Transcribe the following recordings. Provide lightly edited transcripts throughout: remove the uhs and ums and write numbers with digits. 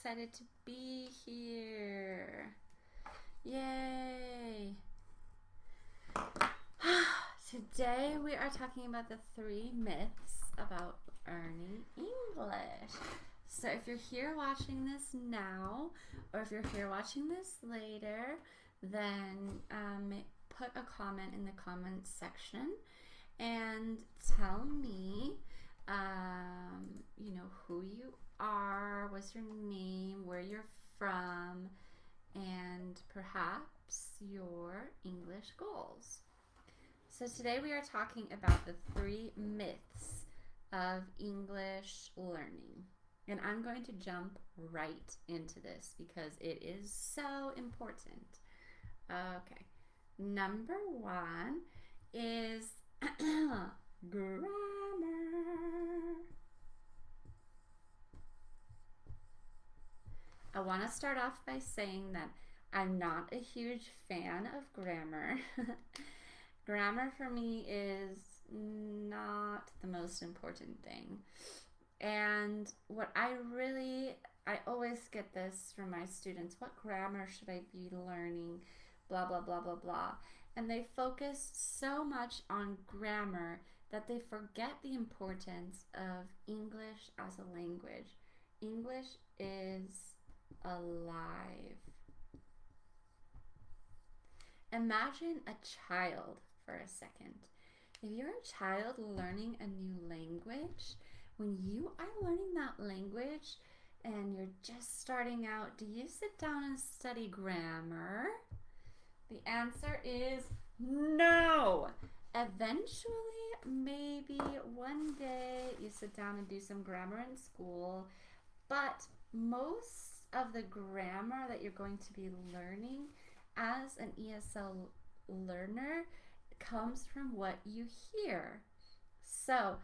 excited to be here. Yay! Today we are talking about the 3 myths about learning English. So if you're here watching this now, or if you're here watching this later, then put a comment in the comments section and tell me, who you are, what's your name, where you're from, and perhaps your English goals. So today we are talking about the 3 myths of English learning. And I'm going to jump right into this because it is so important. Okay. Number 1 is grammar. I want to start off by saying that I'm not a huge fan of grammar. Grammar for me is not the most important thing. And what I always get this from my students: what grammar should I be learning? Blah, blah, blah, blah, blah. And they focus so much on grammar that they forget the importance of English as a language. English is alive. Imagine a child for a second. If you're a child learning a new language, when you are learning that language and you're just starting out, do you sit down and study grammar? The answer is no. Eventually, maybe one day you sit down and do some grammar in school, but most of the grammar that you're going to be learning as an ESL learner comes from what you hear. So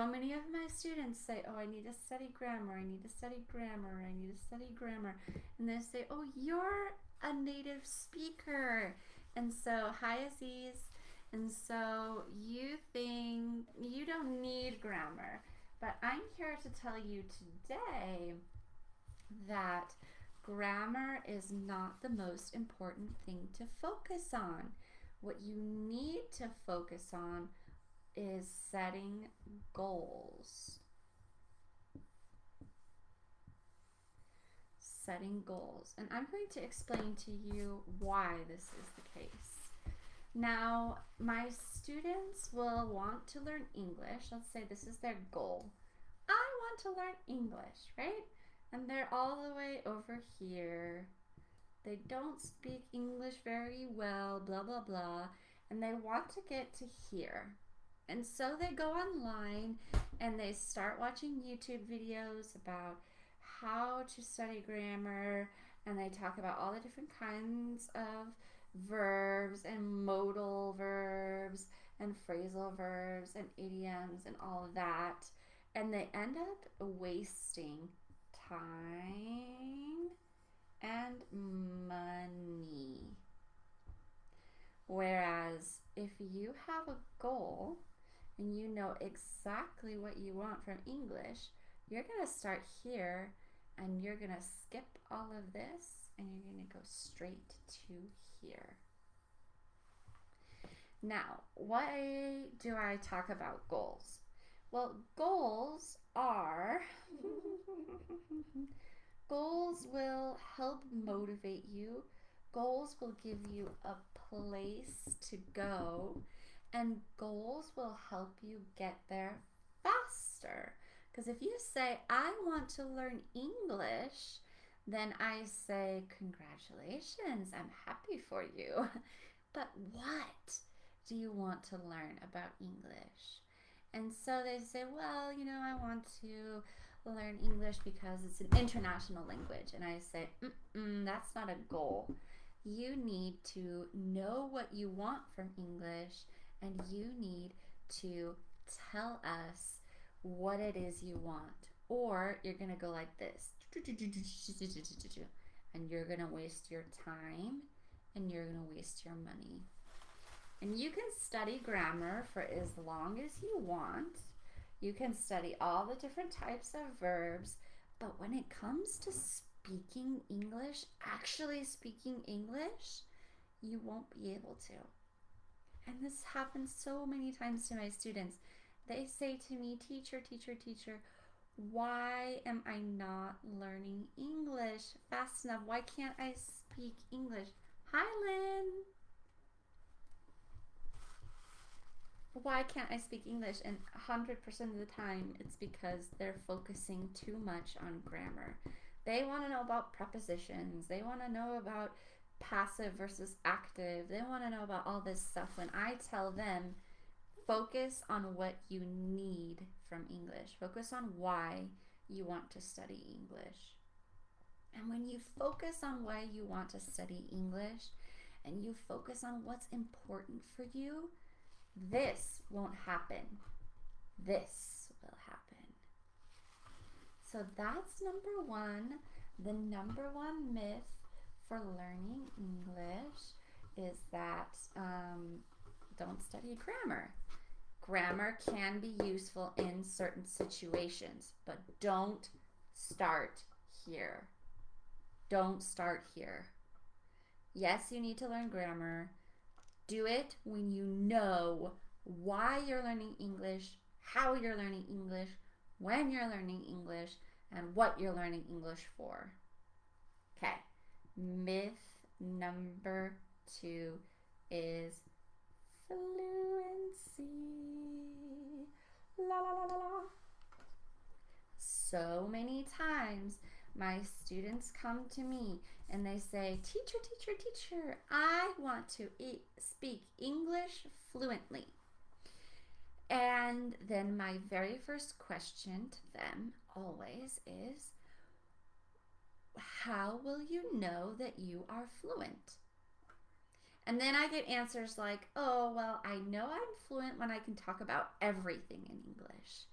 many of my students say, oh, I need to study grammar, I need to study grammar, I need to study grammar. And they say, oh, you're a native speaker. And so, hi Aziz. And so you think you don't need grammar. But I'm here to tell you today that grammar is not the most important thing to focus on. What you need to focus on is setting goals. Setting goals. And I'm going to explain to you why this is the case. Now, my students will want to learn English. Let's say this is their goal. I want to learn English, right? And they're all the way over here. They don't speak English very well, blah, blah, blah. And they want to get to here. And so they go online and they start watching YouTube videos about how to study grammar. And they talk about all the different kinds of verbs and modal verbs and phrasal verbs and idioms and all of that. And they end up wasting time and money. Whereas if you have a goal and you know exactly what you want from English, you're going to start here and you're going to skip all of this and you're going to go straight to here. Now, why do I talk about goals? Well, goals will help motivate you. Goals will give you a place to go, and goals will help you get there faster. Because if you say, I want to learn English, then I say, congratulations, I'm happy for you. But what do you want to learn about English? And so they say, well, I want to learn English because it's an international language. And I say, that's not a goal. You need to know what you want from English, and you need to tell us what it is you want. Or you're going to go like this. And you're going to waste your time and you're going to waste your money. And you can study grammar for as long as you want. You can study all the different types of verbs. But when it comes to speaking English, actually speaking English, you won't be able to. And this happens so many times to my students. They say to me, teacher, teacher, teacher, why am I not learning English fast enough? Why can't I speak English? Hi, Lynn. Why can't I speak English? And 100% of the time, it's because they're focusing too much on grammar. They want to know about prepositions. They want to know about passive versus active. They want to know about all this stuff. When I tell them, focus on what you need from English. Focus on why you want to study English. And when you focus on why you want to study English and you focus on what's important for you, this won't happen. This will happen. So that's number one. The number one myth for learning English is that don't study grammar. Grammar can be useful in certain situations, but don't start here. Don't start here. Yes, you need to learn grammar. Do it when you know why you're learning English, how you're learning English, when you're learning English, and what you're learning English for. Okay, myth number 2 is fluency. La la la la la. So many times my students come to me and they say, teacher, teacher, teacher, I want to speak English fluently. And then my very first question to them always is, how will you know that you are fluent? And then I get answers like, oh, well, I know I'm fluent when I can talk about everything in English.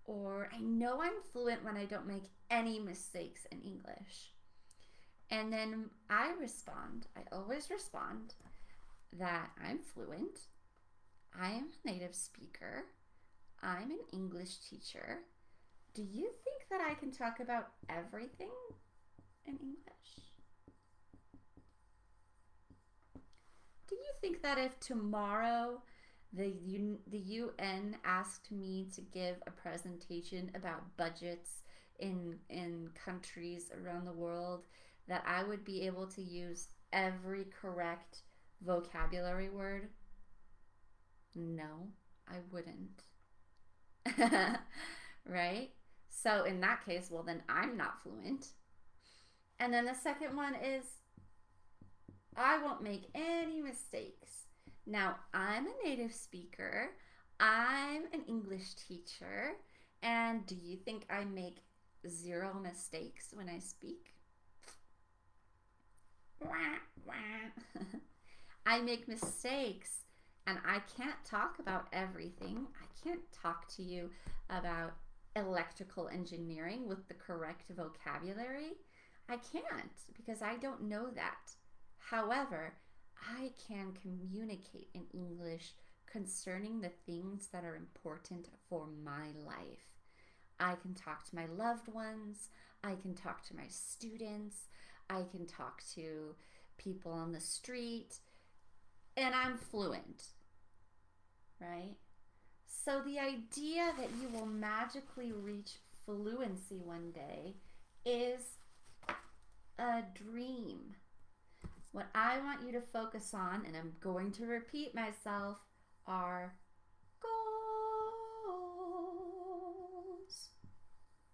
Or I know I'm fluent when I don't make any mistakes in English. And then I always respond that I'm fluent, I am a native speaker, I'm an English teacher. Do you think that I can talk about everything in English? Do you think that if tomorrow the UN asked me to give a presentation about budgets in countries around the world, that I would be able to use every correct vocabulary word? No, I wouldn't. Right? So in that case, well, then I'm not fluent. And then the second one is, I won't make any mistakes. Now, I'm a native speaker, I'm an English teacher, and do you think I make 0 mistakes when I speak? I make mistakes, and I can't talk about everything. I can't talk to you about electrical engineering with the correct vocabulary. I can't, because I don't know that. However, I can communicate in English concerning the things that are important for my life. I can talk to my loved ones. I can talk to my students. I can talk to people on the street. And I'm fluent, right? So the idea that you will magically reach fluency one day is a dream. What I want you to focus on, and I'm going to repeat myself, are goals,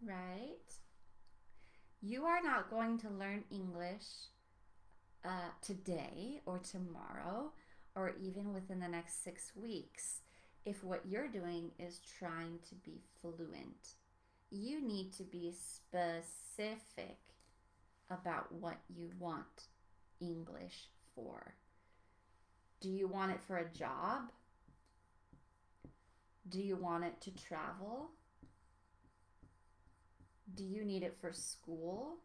right? You are not going to learn English today or tomorrow or even within the next 6 weeks if what you're doing is trying to be fluent. You need to be specific about what you want English for. Do you want it for a job? Do you want it to travel? Do you need it for school?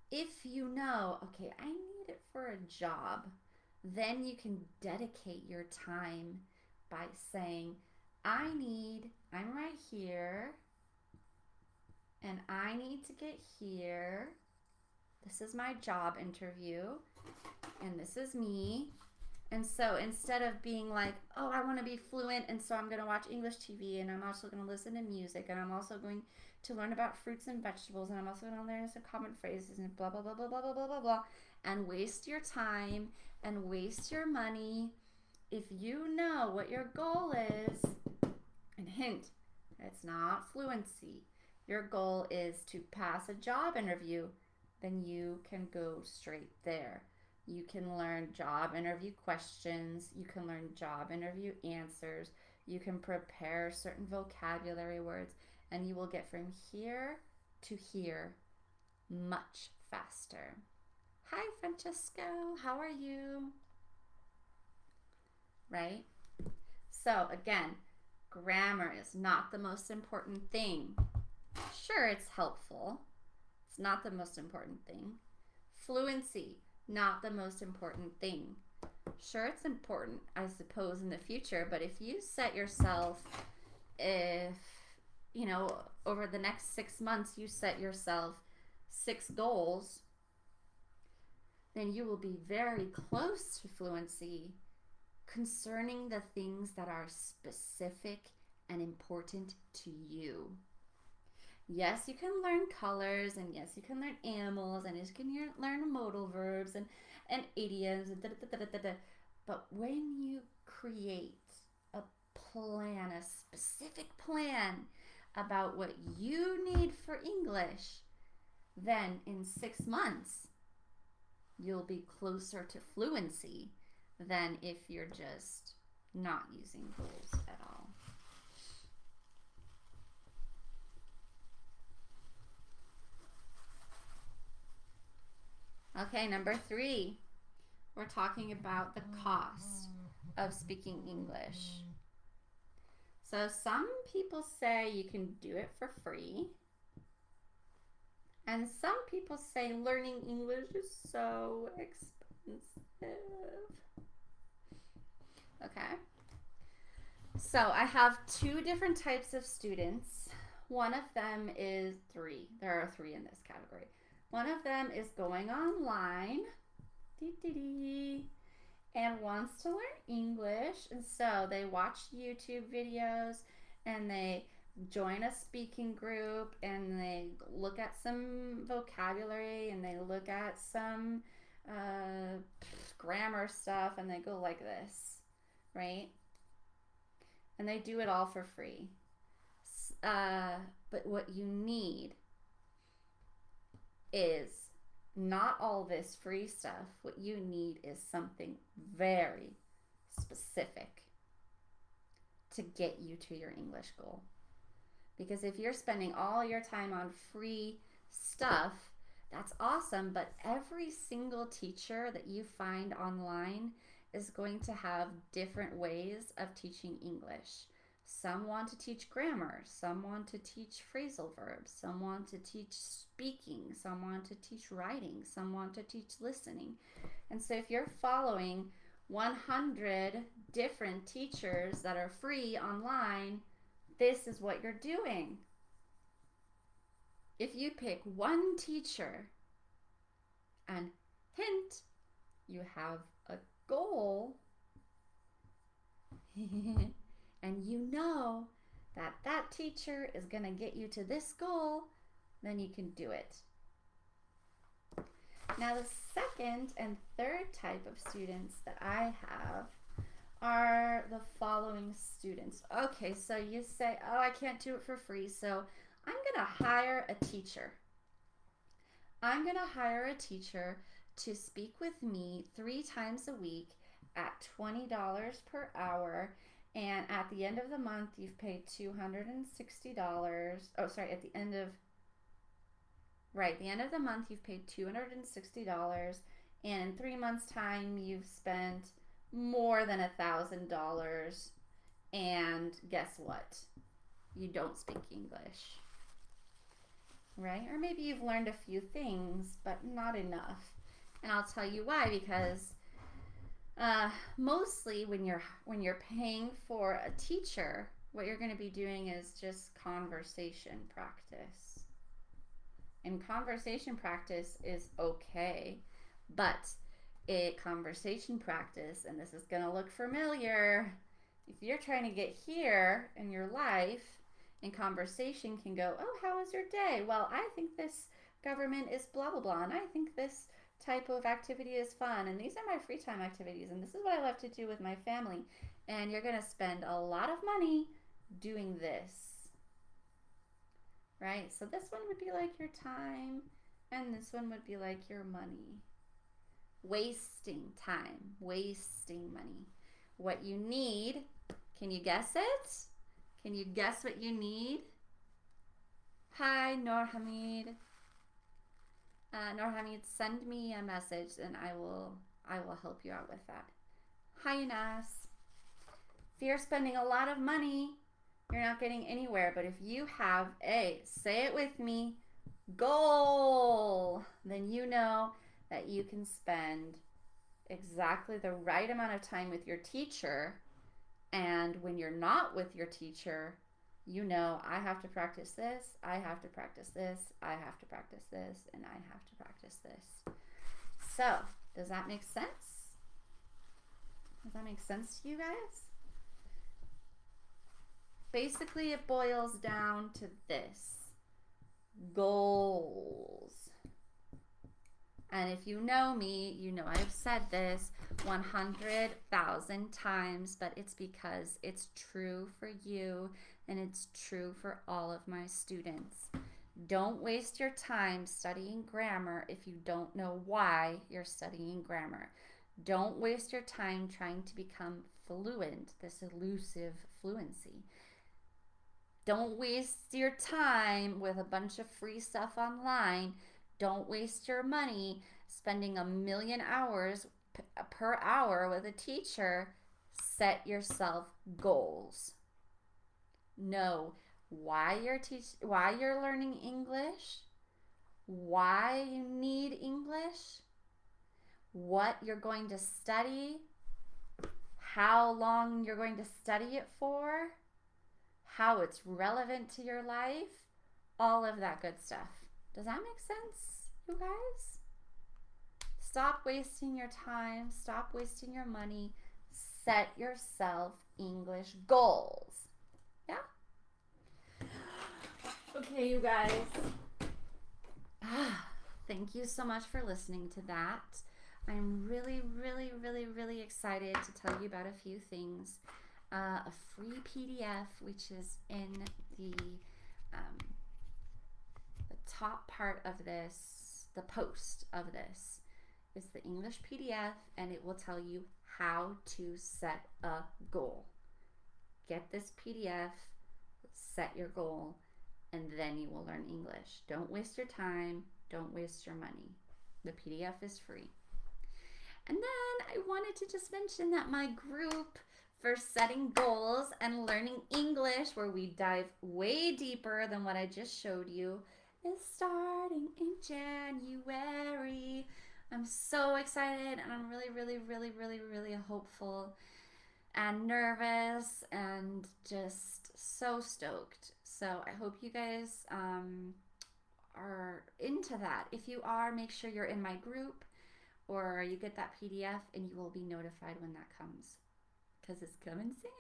If you know, okay, I need it for a job, then you can dedicate your time by saying, I'm right here, and I need to get here. This is my job interview, and this is me. And so instead of being like, oh, I want to be fluent, and so I'm going to watch English TV, and I'm also going to listen to music, and I'm also going to learn about fruits and vegetables, and I'm also going to learn some common phrases, and blah, blah, blah, blah, blah, blah, blah, blah, blah, and waste your time and waste your money. If you know what your goal is, and hint, it's not fluency. Your goal is to pass a job interview, then you can go straight there. You can learn job interview questions. You can learn job interview answers. You can prepare certain vocabulary words, and you will get from here to here much faster. Hi, Francesco. How are you? Right? So, again, grammar is not the most important thing. Sure, it's helpful. It's not the most important thing. Fluency, not the most important thing. Sure, it's important, I suppose, in the future, but if you set yourself, over the next 6 months, you set yourself 6 goals, then you will be very close to fluency concerning the things that are specific and important to you. Yes, you can learn colors, and yes, you can learn animals, and yes, you can learn modal verbs and idioms, but when you create a plan, a specific plan about what you need for English, then in 6 months, you'll be closer to fluency than if you're just not using goals at all. Okay, number 3, we're talking about the cost of speaking English. So some people say you can do it for free, and some people say learning English is so expensive. Okay, so I have 2 different types of students. One of them is 3. There are 3 in this category. One of them is going online and wants to learn English, and so they watch YouTube videos and they join a speaking group and they look at some vocabulary and they look at some grammar stuff, and they go like this, right? And they do it all for free. But what you need is not all this free stuff. What you need is something very specific to get you to your English goal. Because if you're spending all your time on free stuff, that's awesome, but every single teacher that you find online is going to have different ways of teaching English. Some want to teach grammar, some want to teach phrasal verbs, some want to teach speaking, some want to teach writing, some want to teach listening. And so if you're following 100 different teachers that are free online, this is what you're doing. If you pick one teacher, and hint, you have a goal, and you know that that teacher is going to get you to this goal, then you can do it. Now, the second and third type of students that I have are the following students. Okay, so you say, oh, I can't do it for free, so I'm going to hire a teacher. I'm going to hire a teacher to speak with me 3 times a week at $20 per hour. And at the end of the month, you've paid $260. Oh, sorry, at the end of the month, you've paid $260. And in 3 months' time, you've spent more than $1,000. And guess what? You don't speak English. Right? Or maybe you've learned a few things, but not enough. And I'll tell you why, because mostly when you're paying for a teacher, what you're going to be doing is just conversation practice. And conversation practice is okay, but conversation practice, and this is going to look familiar, if you're trying to get here in your life, and conversation can go, oh, how was your day? Well, I think this government is blah, blah, blah, and I think this type of activity is fun, and these are my free time activities, and this is what I love to do with my family. And you're going to spend a lot of money doing this, right? So this one would be like your time, and this one would be like your money. Wasting time, wasting money. What you need, can you guess it? Can you guess what you need? Hi, Norhamid. Norhamid, send me a message and I will help you out with that. Hi, Nas. If you're spending a lot of money, you're not getting anywhere. But if you have a, say it with me, goal, then you know that you can spend exactly the right amount of time with your teacher. And when you're not with your teacher, you know, I have to practice this, I have to practice this, I have to practice this, and I have to practice this. So, does that make sense? Does that make sense to you guys? Basically, it boils down to this. Goals. And if you know me, you know I've said this 100,000 times, but it's because it's true for you and it's true for all of my students. Don't waste your time studying grammar if you don't know why you're studying grammar. Don't waste your time trying to become fluent, this elusive fluency. Don't waste your time with a bunch of free stuff online. Don't waste your money spending 1,000,000 hours per hour with a teacher. Set yourself goals. Know why you're learning English, why you need English, what you're going to study, how long you're going to study it for, how it's relevant to your life, all of that good stuff. Does that make sense, you guys? Stop wasting your time. Stop wasting your money. Set yourself English goals. Yeah? Okay, you guys. Thank you so much for listening to that. I'm really, really, really, really excited to tell you about a few things. A free PDF, which is in the top part of this, the post of this, is the English PDF, and it will tell you how to set a goal. Get this PDF, set your goal, and then you will learn English. Don't waste your time. Don't waste your money. The PDF is free. And then I wanted to just mention that my group for setting goals and learning English, where we dive way deeper than what I just showed you, is starting in January. I'm so excited, and I'm really, really, really, really, really hopeful and nervous and just so stoked. So I hope you guys are into that. If you are, make sure you're in my group or you get that PDF and you will be notified when that comes, because it's coming soon.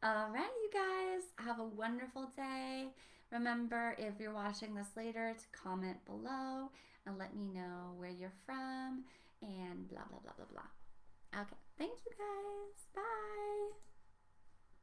All right, you guys, have a wonderful day. Remember, if you're watching this later, to comment below and let me know where you're from and blah, blah, blah, blah, blah. Okay, thank you guys.